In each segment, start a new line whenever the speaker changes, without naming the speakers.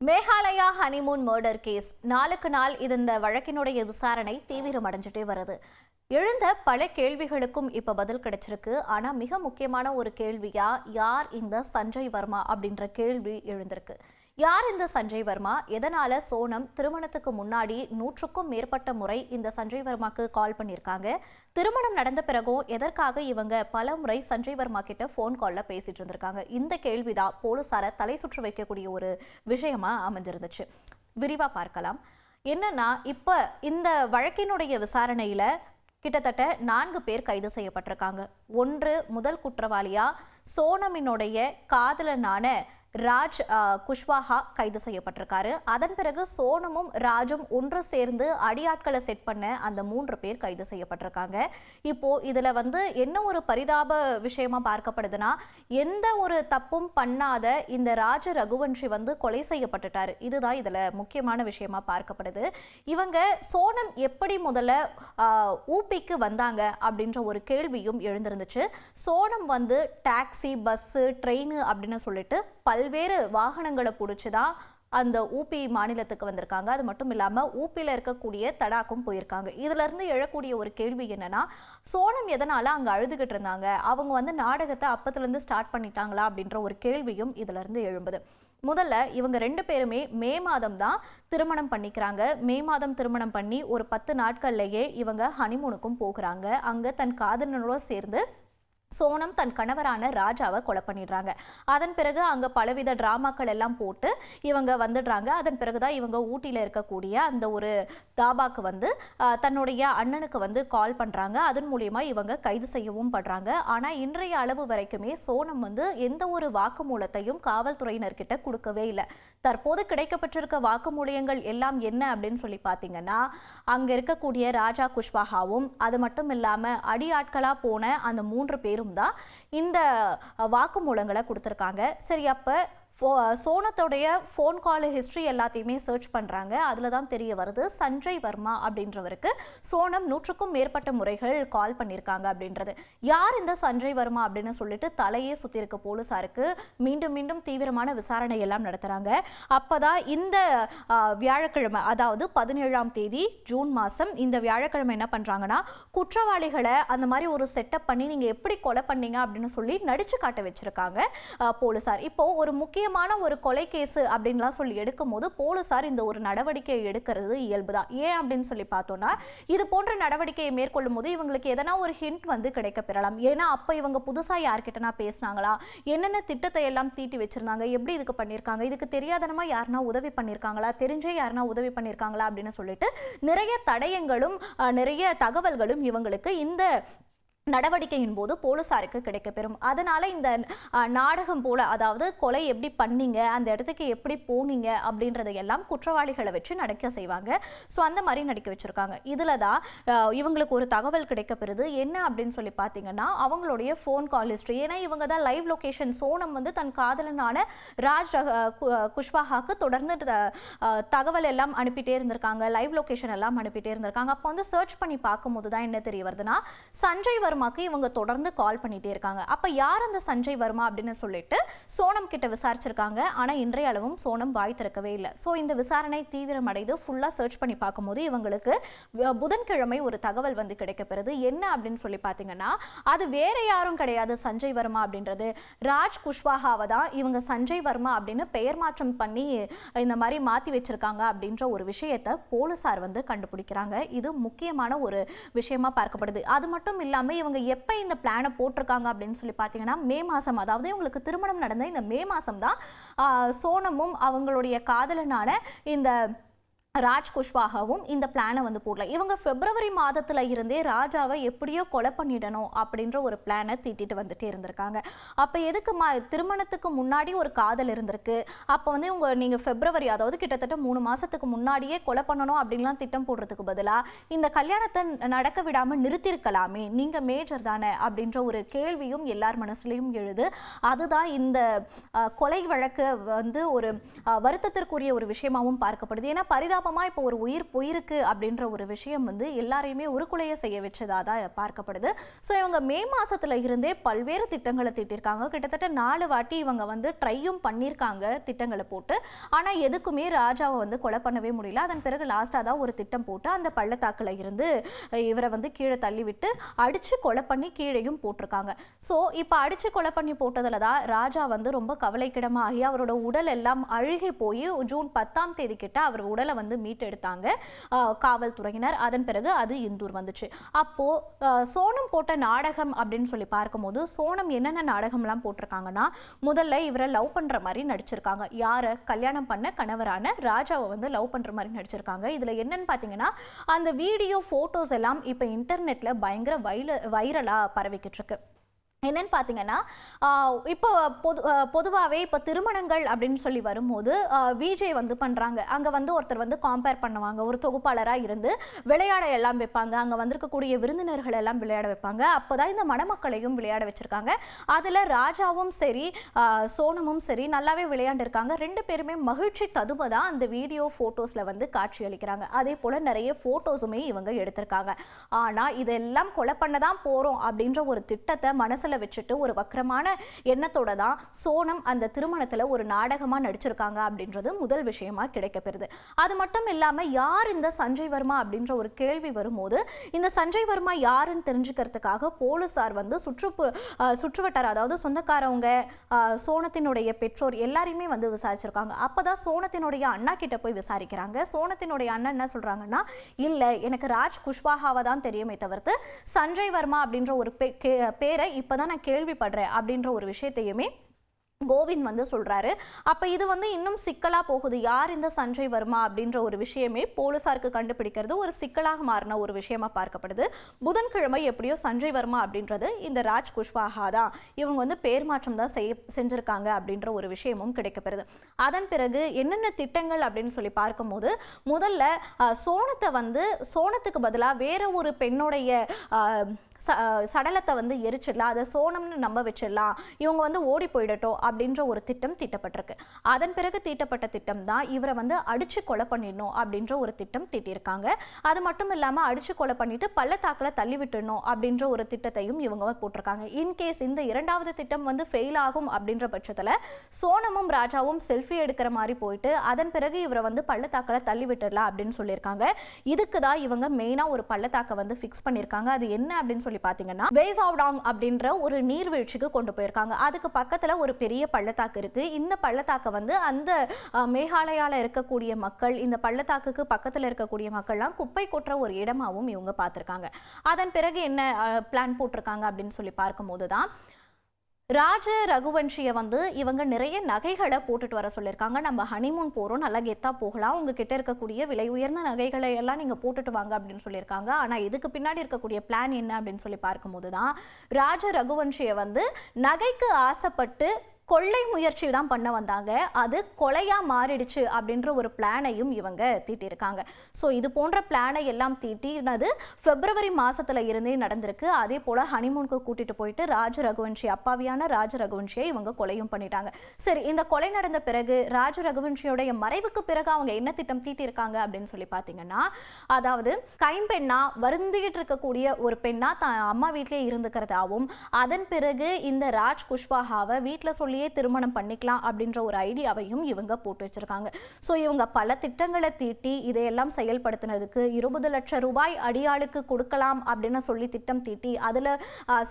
Meghalaya honeymoon murder case நாளுக்கு நாள் இந்த வழக்கினுடைய விசாரணை தீவிரமடைஞ்சிட்டே வருது. எழுந்த பல கேள்விகளுக்கும் இப்ப பதில் கிடைச்சிருக்கு. ஆனா மிக முக்கியமான ஒரு கேள்வியா யார் இந்த சஞ்சய் வர்மா அப்படின்ற கேள்வி எழுந்திருக்கு. யார் இந்த சஞ்சய் வர்மா? எதனால சோனம் திருமணத்துக்கு முன்னாடி 100க்கும் மேற்பட்ட முறை இந்த சஞ்சய் வர்மாக்கு கால் பண்ணியிருக்காங்க? திருமணம் நடந்த பிறகும் எதற்காக இவங்க பல முறை சஞ்சய் வர்மா கிட்ட போன் கால்ல பேசிட்டு இருந்திருக்காங்க? இந்த கேள்விதான் போலீசார தலை சுற்று வைக்கக்கூடிய ஒரு விஷயமா அமைஞ்சிருந்துச்சு. விரிவா பார்க்கலாம். என்னன்னா, இப்ப இந்த வழக்கினுடைய விசாரணையில கிட்டத்தட்ட 4 பேர் கைது செய்யப்பட்டிருக்காங்க. ஒன்று முதல் குற்றவாளியா சோனமினுடைய காதலனான ராஜ் குஷ்வாஹா கைது செய்யப்பட்டிருக்காரு. அதன் பிறகு சோனமும் ராஜும் ஒன்று சேர்ந்து அடியாட்களை செட் பண்ண அந்த 3 பேர் கைது செய்யப்பட்டிருக்காங்க. இப்போ இதுல என்ன ஒரு பரிதாப விஷயமா பார்க்கப்படுதுன்னா, எந்த ஒரு தப்பும் பண்ணாத இந்த ராஜ ரகுவன்ஷி கொலை செய்யப்பட்டுட்டாரு. இதுதான் இதுல முக்கியமான விஷயமா பார்க்கப்படுது. இவங்க சோனம் எப்படி முதல்ல ஊபிக்கு வந்தாங்க அப்படின்ற ஒரு கேள்வியும் எழுந்திருந்துச்சு. சோனம் டாக்ஸி, பஸ், ட்ரெயின் அப்படின்னு சொல்லிட்டு பல்வேறு வாகனங்களை பிடிச்சுதான் அந்த ஊபி மாநிலத்துக்கு வந்திருக்காங்க. அது மட்டும் இல்லாம ஊபியில இருக்கக்கூடிய தடாக்கும் போயிருக்காங்க. இதுல இருந்து எழக்கூடிய ஒரு கேள்வி என்னன்னா, சோனம் எதனால அங்க அழுதுகிட்டு இருந்தாங்க? அவங்க நாடகத்தை அப்பத்துல இருந்து ஸ்டார்ட் பண்ணிட்டாங்களா அப்படின்ற ஒரு கேள்வியும் இதுல இருந்து எழும்புது. முதல்ல இவங்க 2 பேருமே மே மாதம் தான் திருமணம் பண்ணிக்கிறாங்க. மே மாதம் திருமணம் பண்ணி ஒரு 10 நாட்கள்லயே இவங்க ஹனிமூனுக்கும் போகிறாங்க. அங்க தன் காதலனோட சேர்ந்து சோனம் தன் கணவரான ராஜாவை கொலை பண்ணிடுறாங்க. அதன் பிறகு அங்க பலவித டிராமாக்கள் எல்லாம் போட்டு இவங்க வந்துடுறாங்க. அதன் பிறகுதான் இவங்க ஊட்டியில இருக்கக்கூடிய அந்த ஒரு தாபாக்கு தன்னுடைய அண்ணனுக்கு கால் பண்றாங்க. அதன் மூலியமா இவங்க கைது செய்யவும் படுறாங்க. ஆனா இன்றைய அளவு வரைக்குமே சோனம் எந்த ஒரு வாக்குமூலத்தையும் காவல்துறையினர்கிட்ட கொடுக்கவே இல்லை. தற்போது கிடைக்கப்பட்டிருக்க வாக்குமூலியங்கள் எல்லாம் என்ன அப்படின்னு சொல்லி பார்த்தீங்கன்னா, அங்க இருக்கக்கூடிய ராஜா குஷ்வாஹாவும் அது மட்டும் இல்லாம அடியாட்களா போன அந்த 3 பேரும் தான் இந்த வாக்குமூலங்களை கொடுத்திருக்காங்க. சரி, அப்ப சோனத்துடைய ஃபோன் கால் ஹிஸ்ட்ரி எல்லாத்தையுமே சர்ச் பண்ணுறாங்க. அதில் தான் தெரிய வருது சஞ்சய் வர்மா அப்படின்றவருக்கு சோனம் 100க்கும் மேற்பட்ட முறைகள் கால் பண்ணியிருக்காங்க அப்படின்றது. யார் இந்த சஞ்சய் வர்மா அப்படின்னு சொல்லிட்டு தலையே சுற்றி இருக்க போலீஸாருக்கு மீண்டும் மீண்டும் தீவிரமான விசாரணை எல்லாம் நடத்துகிறாங்க. அப்போ தான் இந்த வியாழக்கிழமை, அதாவது 17ஆம் தேதி ஜூன் மாதம், இந்த வியாழக்கிழமை என்ன பண்ணுறாங்கன்னா, குற்றவாளிகளை அந்த மாதிரி ஒரு செட்டப் பண்ணி நீங்கள் எப்படி கொலை பண்ணீங்க அப்படின்னு சொல்லி நடிச்சு காட்ட வச்சுருக்காங்க போலீஸார். இப்போ ஒரு முக்கியமான ஒரு கொலை கேஸ் அப்படின்லாம் சொல்லி எடுக்கும் போது போலீசார் இந்த ஒரு நடவடிக்கையை எடுக்கிறது இயல்புதான். ஏன் அப்படின்னு சொல்லி பார்த்தோம்னா, இது போன்ற நடவடிக்கையை மேற்கொள்ளும் போது இவங்களுக்கு எதனா ஒரு ஹிண்ட் கிடைக்க பெறலாம். ஏன்னா அப்ப இவங்க புதுசா யார்கிட்டனா பேசினாங்களா, என்னென்ன திட்டத்தை எல்லாம் தீட்டி வச்சிருந்தாங்க, எப்படி இதுக்கு பண்ணியிருக்காங்க, இதுக்கு தெரியாதனமா யாருன்னா உதவி பண்ணியிருக்காங்களா, தெரிஞ்சே யாருன்னா உதவி பண்ணியிருக்காங்களா அப்படின்னு சொல்லிட்டு நிறைய தடயங்களும் நிறைய தகவல்களும் இவங்களுக்கு இந்த நடவடிக்கையின் போது போலீசாருக்கு கிடைக்கப்பெறும். அதனால இந்த நாடகம் போல, அதாவது கொலை எப்படி பண்ணீங்க, அந்த இடத்துக்கு எப்படி போனீங்க அப்படின்றதையெல்லாம் குற்றவாளிகளை வச்சு நடிக்க செய்வாங்க. ஸோ அந்த மாதிரி நடிக்க வச்சிருக்காங்க. இதில் தான் இவங்களுக்கு ஒரு தகவல் கிடைக்கப்பெறுது. என்ன அப்படின்னு சொல்லி பார்த்தீங்கன்னா, அவங்களுடைய ஃபோன் கால் ஹிஸ்ட்ரி. ஏன்னா இவங்க தான் லைவ் லொக்கேஷன், சோனம் தன் காதலனான ராஜ் குஷ்வாஹாக்கு தொடர்ந்து தகவல் எல்லாம் அனுப்பிட்டே இருந்திருக்காங்க, லைவ் லொக்கேஷன் எல்லாம் அனுப்பிட்டே இருந்திருக்காங்க. அப்போ சர்ச் பண்ணி பார்க்கும்போது தான் என்ன தெரிய வருதுன்னா, சஞ்சய் வர்மாக்கு இவங்க தொடர்ந்து கால் பண்ணிட்டே இருக்காங்க. அப்ப யார் அந்த சஞ்சய் வர்மா அப்படின்னு சொல்லிட்டு சோனம் கிட்ட விசாரிச்சிருக்காங்க. ஆனா இன்றைய அளவும் சோனம் வாய் திறக்கவே இல்லை. சோ இந்த விசாரணை தீவிரமடைந்து ஃபுல்லா சர்ச் பண்ணி பார்க்கும்போது இவங்களுக்கு புதன்கிழமை ஒரு தகவல் கிடைக்கப்பெறுது. என்ன அப்படின்னு சொல்லி பார்த்தீங்கன்னா, அது வேற யாரும் கிடையாது சஞ்சய் வர்மா அப்படின்றது. ராஜ் குஷ்வாஹாவை தான் இவங்க சஞ்சய் வர்மா அப்படின்னு பெயர் மாற்றம் பண்ணி இந்த மாதிரி மாத்தி வச்சிருக்காங்க அப்படின்ற ஒரு விஷயத்தை போலீசார் கண்டுபிடிக்கிறாங்க. இது முக்கியமான ஒரு விஷயமா பார்க்கப்படுது. அது மட்டும் இல்லாம இவங்க எப்ப இந்த பிளானை போட்டிருக்காங்க அப்படின்னு சொல்லி பார்த்தீங்கன்னா, மே மாசம், அதாவது இவங்களுக்கு திருமணம் நடந்த இந்த மே மாசம் தான் சோனமும் அவங்களுடைய காதலனான இந்த ராஜ் குஷ்வாகவும் இந்த பிளானை போடல. இவங்க பிப்ரவரி மாதத்துல இருந்தே ராஜாவை எப்படியோ கொலை பண்ணிடணும் அப்படின்ற ஒரு பிளானை தீட்டிட்டு வந்துட்டே இருந்திருக்காங்க. அப்ப எதுக்கு திருமணத்துக்கு முன்னாடி ஒரு காதல் இருந்திருக்கு. அப்ப இவங்க நீங்க பிப்ரவரி, அதாவது கிட்டத்தட்ட 3 மாசத்துக்கு முன்னாடியே கொலை பண்ணணும் அப்படின்லாம் திட்டம் போடுறதுக்கு பதிலா இந்த கல்யாணத்தை நடக்க விடாம நிறுத்திருக்கலாமே, நீங்க மேஜர் தானே அப்படின்ற ஒரு கேள்வியும் எல்லார் மனசுலையும் எழுது. அதுதான் இந்த கொலை வழக்கு ஒரு வருத்தத்திற்குரிய ஒரு விஷயமாகவும் பார்க்கப்படுது. ஏன்னா பரிதாப பரிதாபமா இப்போ ஒரு உயிர் போயிருக்கு அப்படின்ற ஒரு விஷயம் வந்து எல்லாரையுமே உருக்குலைய செய்ய வச்சதா தான் பார்க்கப்படுது. ஸோ இவங்க மே மாசத்துல இருந்தே பல்வேறு திட்டங்களை தீட்டிருக்காங்க. கிட்டத்தட்ட 4 வாட்டி இவங்க வந்து ட்ரையும் பண்ணியிருக்காங்க திட்டங்களை போட்டு. ஆனா எதுக்குமே ராஜாவை வந்து கொலை பண்ணவே முடியல. அதன் பிறகு லாஸ்டா தான் ஒரு திட்டம் போட்டு அந்த பள்ளத்தாக்குல இருந்து இவரை வந்து கீழே தள்ளிவிட்டு அடிச்சு கொலை பண்ணி கீழேயும் போட்டிருக்காங்க. ஸோ இப்போ அடிச்சு கொலை பண்ணி போட்டதுல தான் ராஜா வந்து ரொம்ப கவலைக்கிடமாகி அவரோட உடல் எல்லாம் அழுகி போய் ஜூன் 10ஆம் தேதி கிட்ட அவர் உடலை வந்து மீட்டெடுத்தாங்க காவல்துறையினர். அதன் பிறகு அது இந்தூர் வந்துச்சு. அப்போ சோனம் போட்ட நாடகம் அப்படின்னு சொல்லி பார்க்கும்போது சோனம் என்னென்ன நாடகம்லாம் போட்டிருக்காங்கன்னா, முதல்ல இவரை லவ் பண்ற மாதிரி நடிச்சிருக்காங்க. யாரை? கல்யாணம் பண்ண கணவரான ராஜாவை வந்து லவ் பண்ற மாதிரி நடிச்சிருக்காங்க. இதுல என்னன்னு பாத்தீங்கன்னா, அந்த வீடியோ போட்டோஸ் எல்லாம் இப்ப இன்டர்நெட்ல பயங்கர வைரலா பரவிக்கிட்டு இருக்கு. என்னன்னு பார்த்தீங்கன்னா, இப்போ பொதுவாகவே இப்போ திருமணங்கள் அப்படின்னு சொல்லி வரும்போது விஜே வந்து பண்ணுறாங்க. அங்கே வந்து ஒருத்தர் வந்து கம்பேர் பண்ணுவாங்க. ஒரு தொகுப்பாளராக இருந்து விளையாட எல்லாம் வைப்பாங்க. அங்கே வந்திருக்கக்கூடிய விருந்தினர்கள் எல்லாம் விளையாட வைப்பாங்க. அப்போ தான் இந்த மணமக்களையும் விளையாட வச்சுருக்காங்க. அதில் ராஜாவும் சரி சோனமும் சரி நல்லாவே விளையாண்டுருக்காங்க. 2 பேருமே மகிழ்ச்சி ததும்ப தான் அந்த வீடியோ ஃபோட்டோஸில் வந்து காட்சி அளிக்கிறாங்க. அதே போல் நிறைய ஃபோட்டோஸுமே இவங்க எடுத்திருக்காங்க. ஆனால் இதெல்லாம் கொலை பண்ண தான் போகிறோம் அப்படின்ற ஒரு திட்டத்தை மனசில் வச்சுட்டு ஒரு வக்கரமான எண்ணத்தோட தான் சோனம் அந்த திருமணத்துல ஒரு நாடகமா நடிச்சிருக்காங்க அப்படின்றது முதல் விஷயமா கிடைக்கப்பெறுது. அது மட்டும் இல்லாம யார் இந்த சஞ்சய் வர்மா அப்படின்ற ஒரு கேள்வி வரும்போது, இந்த சஞ்சய் வர்மா யாருன்னு தெரிஞ்சுக்கிறதுக்காக போலீசார் வந்து சுற்றுவட்டார அதாவது சொந்தக்காரவங்க சோனத்தினுடைய பெற்றோர் எல்லாரையுமே வந்து விசாரிச்சிருக்காங்க. அப்பதான் சோனத்தினுடைய அண்ணா கிட்ட போய் விசாரிக்கிறாங்க. சோனத்தினுடைய அண்ணன் என்ன சொல்றாங்கன்னா, இல்ல எனக்கு ராஜ் குஷ்வாஹாவை தான் தெரியுமே தவிர்த்து சஞ்சய் வர்மா அப்படின்ற ஒரு பேரை இப்பதான் நான் கேள்விப்படுறேன் அப்படின்ற ஒரு விஷயத்தையுமே கோவிந்த் வந்து சொல்றாரு. அப்ப இது வந்து இன்னும் சிக்கலா போகுது. யார் இந்த சஞ்சய் வர்மா அப்படின்ற ஒரு விஷயமே போலீசாருக்கு கண்டுபிடிக்கிறது ஒரு சிக்கலாக மாறின ஒரு விஷயமா பார்க்கப்படுது. புதன்கிழமை எப்படியோ சஞ்சய் வர்மா அப்படின்றது இந்த ராஜ் குஷ்வாஹா தான், இவங்க வந்து பேர் மாற்றம் தான் செஞ்சிருக்காங்க அப்படின்ற ஒரு விஷயமும் கிடைக்கப்பெறுது. அதன் பிறகு என்னென்ன திட்டங்கள் அப்படின்னு சொல்லி பார்க்கும்போது, முதல்ல சோனத்துக்கு பதிலாக வேற ஒரு பெண்ணுடைய சடலத்தை வந்து எரிச்சிடலாம், அதை சோனம்னு நம்ப வச்சிடலாம், இவங்க வந்து ஓடி போயிடட்டும் அப்படின்ற ஒரு திட்டம் தீட்டப்பட்டிருக்கு. அதன் பிறகு தீட்டப்பட்ட திட்டம் தான் இவரை வந்து அடிச்சு கொலை பண்ணிடணும் அப்படின்ற ஒரு திட்டம் தீட்டியிருக்காங்க. அது மட்டும் இல்லாமல் அடிச்சு கொலை பண்ணிட்டு பள்ளத்தாக்கில் தள்ளி விட்டுடணும் அப்படின்ற ஒரு திட்டத்தையும் இவங்க போட்டிருக்காங்க. இன்கேஸ் இந்த 2வது திட்டம் வந்து ஃபெயில் ஆகும் அப்படின்ற பட்சத்தில் சோனமும் ராஜாவும் செல்ஃபி எடுக்கிற மாதிரி போயிட்டு அதன் பிறகு இவரை வந்து பள்ளத்தாக்கில் தள்ளி விட்டுடலாம் அப்படின்னு சொல்லியிருக்காங்க. இதுக்கு தான் இவங்க மெயினாக ஒரு பள்ளத்தாக்கை வந்து ஃபிக்ஸ் பண்ணியிருக்காங்க. அது என்ன அப்படின்னு சொல்லி பாத்தீங்கன்னா, வேசாவ்டாங் அப்படின்ற ஒரு நீர்வீழ்ச்சிக்கு கொண்டு போயிருக்காங்க. அதுக்கு பக்கத்துல ஒரு பெரிய பள்ளத்தாக்கு இருக்கு. இந்த பள்ளத்தாக்கை வந்து அந்த மேகாலயால இருக்கக்கூடிய மக்கள், இந்த பள்ளத்தாக்குக்கு பக்கத்துல இருக்கக்கூடிய மக்கள்லாம் குப்பை கொட்டுற ஒரு இடமாவும் இவங்க பார்த்திருக்காங்க. அதன் பிறகு என்ன பிளான் போட்டிருக்காங்க அப்படின்னு சொல்லி பார்க்கும்போது தான் ராஜ ரகுவன்ஷியை வந்து இவங்க நிறைய நகைகளை போட்டுட்டு வர சொல்லியிருக்காங்க. நம்ம ஹனிமூன் போகிறோம், நல்லா கெத்தா போகலாம், உங்ககிட்ட இருக்கக்கூடிய விலை உயர்ந்த நகைகளை எல்லாம் நீங்கள் போட்டுட்டு வாங்க அப்படின்னு சொல்லியிருக்காங்க. ஆனால் இதுக்கு பின்னாடி இருக்கக்கூடிய பிளான் என்ன அப்படின்னு சொல்லி பார்க்கும்போது தான் ராஜ ரகுவன்ஷியை வந்து நகைக்கு ஆசைப்பட்டு கொள்ளை முயற்சி தான் பண்ண வந்தாங்க, அது கொலையா மாறிடுச்சு அப்படின்ற ஒரு பிளானையும் இவங்க தீட்டியிருக்காங்க. ஸோ இது போன்ற பிளானை எல்லாம் தீட்டினது பிப்ரவரி மாசத்துல இருந்தே நடந்திருக்கு. அதே போல ஹனிமூனுக்கு கூட்டிட்டு போயிட்டு ராஜ ரகுவன்ஷி, அப்பாவியான ராஜ ரகுவன்ஷியை இவங்க கொலையும் பண்ணிட்டாங்க. சரி, இந்த கொலை நடந்த பிறகு ராஜ ரகுவன்ஷியோடைய மறைவுக்கு பிறகு அவங்க என்ன திட்டம் தீட்டியிருக்காங்க அப்படின்னு சொல்லி பார்த்தீங்கன்னா, அதாவது கைம்பெண்ணா வருந்திட்டு இருக்கக்கூடிய ஒரு பெண்ணா தான் அம்மா வீட்டிலே இருந்துக்கிறதாவும், அதன் பிறகு இந்த ராஜ் குஷ்வாஹாவை வீட்டில் சொல்லி திருமணம் பண்ணிக்கலாம் அப்படின்ற ஒரு ஐடியாவையும் இவங்க போட்டு வச்சிருக்காங்க. ஸோ இவங்க பல திட்டங்களை தீட்டி இதையெல்லாம் செயல்படுத்தினதுக்கு 20 லட்சம் ரூபாய் அடியாளுக்கு கொடுக்கலாம் அப்படின்னு சொல்லி திட்டம் தீட்டி அதில்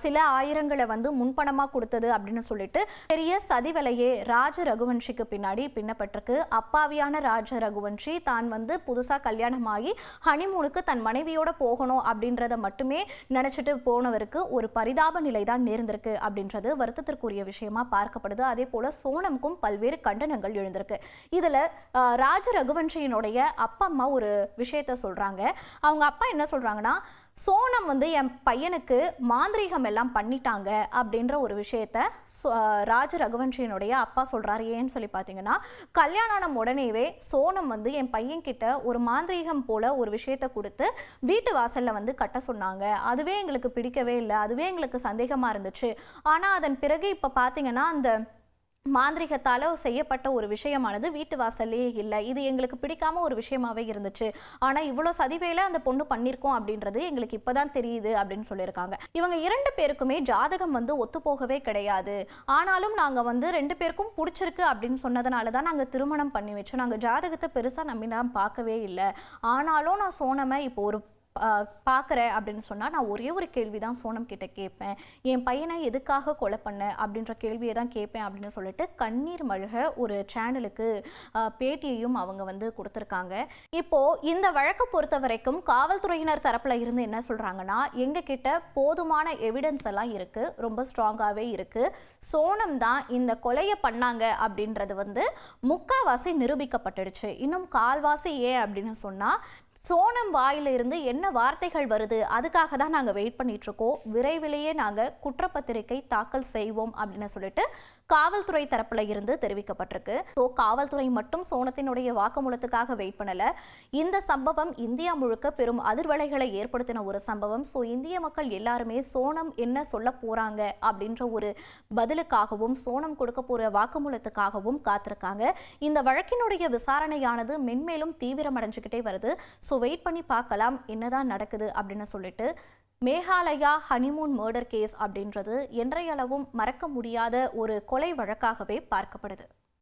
சில ஆயிரங்களை வந்து முன்பணமாக கொடுத்தது அப்படின்னு சொல்லிட்டு பெரிய சதி வேலையே ராஜ ரகுவன்ஷிக்கு பின்னாடி பின்னப்பட்டிருக்கு. அப்பாவியான ராஜ ரகுவன்ஷி தான் வந்து புதுசாக கல்யாணமாகி ஹனிமூனுக்கு தன் மனைவியோட போகணும் அப்படின்றத மட்டுமே நினைச்சிட்டு போனவருக்கு ஒரு பரிதாப நிலை தான் நேர்ந்திருக்கு அப்படின்றது வருத்தத்திற்குரிய விஷயமா பார்க்கப்படுது. அதே போல சோனமுக்கும் பல்வேறு கண்டனங்கள் எழுந்திருக்கு. இதுல ராஜ ரகுவன்ஷியினுடைய அப்பா அம்மா ஒரு விஷயத்த சொல்றாங்க. அவங்க அப்பா என்ன சொல்றாங்கன்னா, சோனம் வந்து என் பையனுக்கு மாந்திரீகம் எல்லாம் பண்ணிட்டாங்க அப்படின்ற ஒரு விஷயத்த ராஜ ரகுவன்ஷியினுடைய அப்பா சொல்றாரு. ஏன்னு சொல்லி பார்த்தீங்கன்னா, கல்யாணம் உடனேவே சோனம் வந்து என் பையன் கிட்ட ஒரு மாந்திரீகம் போல ஒரு விஷயத்த கொடுத்து வீட்டு வாசல்ல வந்து கட்ட சொன்னாங்க. அதுவே எங்களுக்கு பிடிக்கவே இல்லை, அதுவே எங்களுக்கு சந்தேகமா இருந்துச்சு. ஆனா அதன் பிறகு இப்ப பார்த்தீங்கன்னா அந்த மாந்திரிகத்தால செய்யப்பட்ட ஒரு விஷயமானது வீட்டு வாசல்லே இல்லை, இது எங்களுக்கு பிடிக்காம ஒரு விஷயமாவே இருந்துச்சு, ஆனா இவ்வளோ சதிவேலை அந்த பொண்ணு பண்ணியிருக்கோம் அப்படின்றது எங்களுக்கு இப்பதான் தெரியுது அப்படின்னு சொல்லியிருக்காங்க. இவங்க 2 பேருக்குமே ஜாதகம் ஒத்து போகவே கிடையாது. ஆனாலும் நாங்க 2 பேருக்கும் பிடிச்சிருக்கு அப்படின்னு சொன்னதுனால தான் நாங்க திருமணம் பண்ணி வச்சோம். நாங்க ஜாதகத்தை பெருசா நம்பினா பார்க்கவே இல்லை. ஆனாலும் நான் சோனமை இப்போ ஒரு பார்க்குறேன் அப்படின்னு சொன்னால் நான் ஒரே ஒரு கேள்வி தான் சோனம் கிட்ட கேட்பேன், என் பையனை எதுக்காக கொலை பண்ண அப்படின்ற கேள்வியை தான் கேட்பேன் அப்படின்னு சொல்லிட்டு கண்ணீர் மல்க ஒரு சேனலுக்கு பேட்டியையும் அவங்க கொடுத்துருக்காங்க. இப்போ இந்த வழக்கை பொறுத்த வரைக்கும் காவல்துறையினர் தரப்புல இருந்து என்ன சொல்றாங்கன்னா, எங்க கிட்ட போதுமான எவிடன்ஸ் எல்லாம் இருக்கு, ரொம்ப ஸ்ட்ராங்காகவே இருக்கு, சோனம் தான் இந்த கொலையை பண்ணாங்க அப்படின்றது முக்காவாசி நிரூபிக்கப்பட்டுடுச்சு. இன்னும் கால்வாசி ஏன் அப்படின்னு சொன்னா சோனம் வாயிலிருந்து என்ன வார்த்தைகள் வருது அதுக்காக தான் நாங்கள் வெயிட் பண்ணிட்டு இருக்கோம். விரைவிலேயே நாங்கள் குற்றப்பத்திரிகை தாக்கல் செய்வோம் அப்படின்னு சொல்லிட்டு காவல்துறை தரப்புல இருந்து தெரிவிக்கப்பட்டிருக்கு. ஸோ காவல்துறை மட்டும் சோனத்தினுடைய வாக்குமூலத்துக்காக வெயிட் பண்ணல. இந்த சம்பவம் இந்தியா முழுக்க பெரும் அதிர்வலைகளை ஏற்படுத்தின ஒரு சம்பவம். ஸோ இந்திய மக்கள் எல்லாருமே சோனம் என்ன சொல்ல போறாங்க அப்படின்ற ஒரு பதிலுக்காகவும் சோனம் கொடுக்க போற வாக்குமூலத்துக்காகவும் காத்திருக்காங்க. இந்த வழக்கினுடைய விசாரணையானது மென்மேலும் தீவிரமடைஞ்சுக்கிட்டே வருது. ஸோ வெயிட் பண்ணி பார்க்கலாம் என்னதான் நடக்குது அப்படின்னு சொல்லிட்டு. மேகாலயா ஹனிமூன் மர்டர் கேஸ் அப்படின்றது என்றையளவும் மறக்க முடியாத ஒரு கொலை வழக்காகவே பார்க்கப்படுது.